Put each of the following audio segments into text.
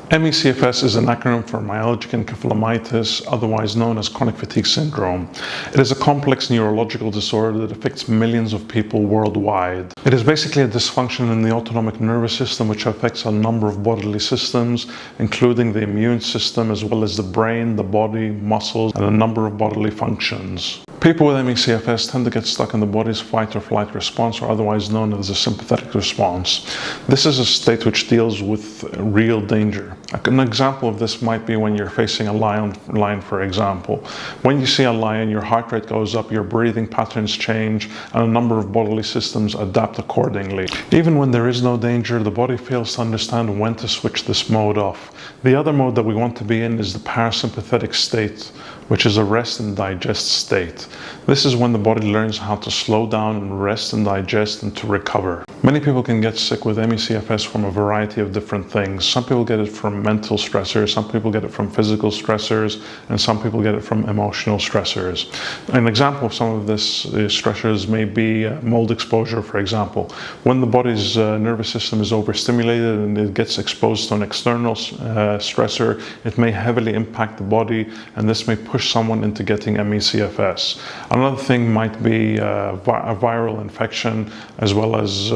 ME/CFS is an acronym for Myalgic Encephalomyelitis, otherwise known as chronic fatigue syndrome. It is a complex neurological disorder that affects millions of people worldwide. It is basically a dysfunction in the autonomic nervous system which affects a number of bodily systems, including the immune system as well as the brain, the body, muscles, and a number of bodily functions. People with ME/CFS tend to get stuck in the body's fight or flight response, or otherwise known as the sympathetic response. This is a state which deals with real danger. An example of this might be when you're facing a lion, for example. When you see a lion, your heart rate goes up, your breathing patterns change, and a number of bodily systems adapt accordingly. Even when there is no danger, the body fails to understand when to switch this mode off. The other mode that we want to be in is the parasympathetic state, which is a rest and digest state. This is when the body learns how to slow down and rest and digest and to recover. Many people can get sick with ME/CFS from a variety of different things. Some people get it from mental stressors, some people get it from physical stressors, and some people get it from emotional stressors. An example of some of this stressors may be mold exposure, for example. When the body's nervous system is overstimulated and it gets exposed to an external stressor, it may heavily impact the body, and this may push someone into getting ME/CFS. Another thing might be a viral infection, as well as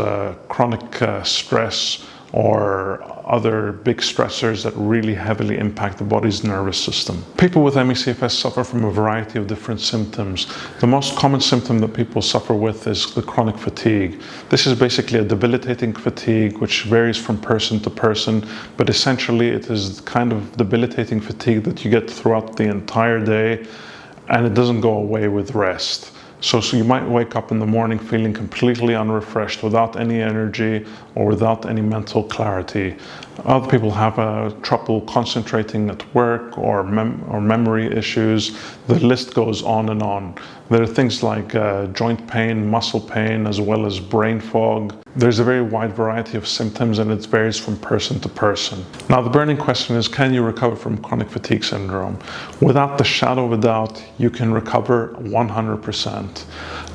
chronic stress or other big stressors that really heavily impact the body's nervous system. People with ME/CFS suffer from a variety of different symptoms. The most common symptom that people suffer with is the chronic fatigue. This is basically a debilitating fatigue which varies from person to person, but essentially it is the kind of debilitating fatigue that you get throughout the entire day, and it doesn't go away with rest. So you might wake up in the morning feeling completely unrefreshed, without any energy or without any mental clarity. Other people have trouble concentrating at work or memory issues. The list goes on and on. There are things like joint pain, muscle pain, as well as brain fog. There's a very wide variety of symptoms, and it varies from person to person. Now, the burning question is, can you recover from chronic fatigue syndrome? Without the shadow of a doubt, you can recover 100%.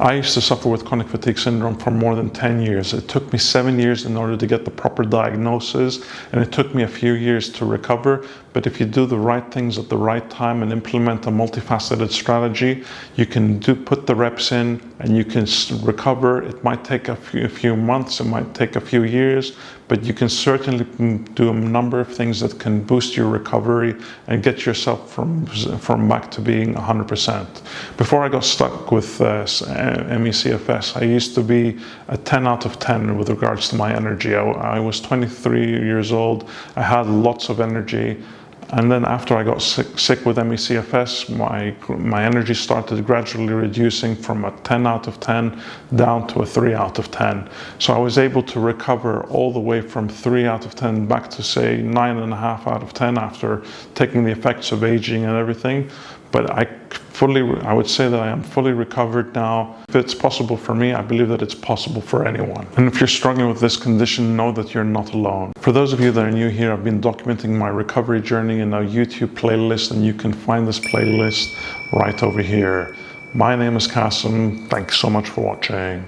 I used to suffer with chronic fatigue syndrome for more than 10 years. It took me 7 years in order to get the proper diagnosis, and it took me a few years to recover. But if you do the right things at the right time and implement a multifaceted strategy, you can put the reps in and you can recover. It might take a few months, it might take a few years, but you can certainly do a number of things that can boost your recovery and get yourself from back to being 100%. Before I got stuck with ME/CFS, I used to be a 10 out of 10 with regards to my energy. I was 23 years old, I had lots of energy. And then after I got sick with ME/CFS, my energy started gradually reducing from a 10 out of 10 down to a 3 out of 10. So I was able to recover all the way from 3 out of 10 back to, say, 9.5 out of 10 after taking the effects of aging and everything. But I would say that I am fully recovered now. If it's possible for me, I believe that it's possible for anyone. And if you're struggling with this condition, know that you're not alone. For those of you that are new here, I've been documenting my recovery journey in a YouTube playlist, and you can find this playlist right over here. My name is Kassem. Thanks so much for watching.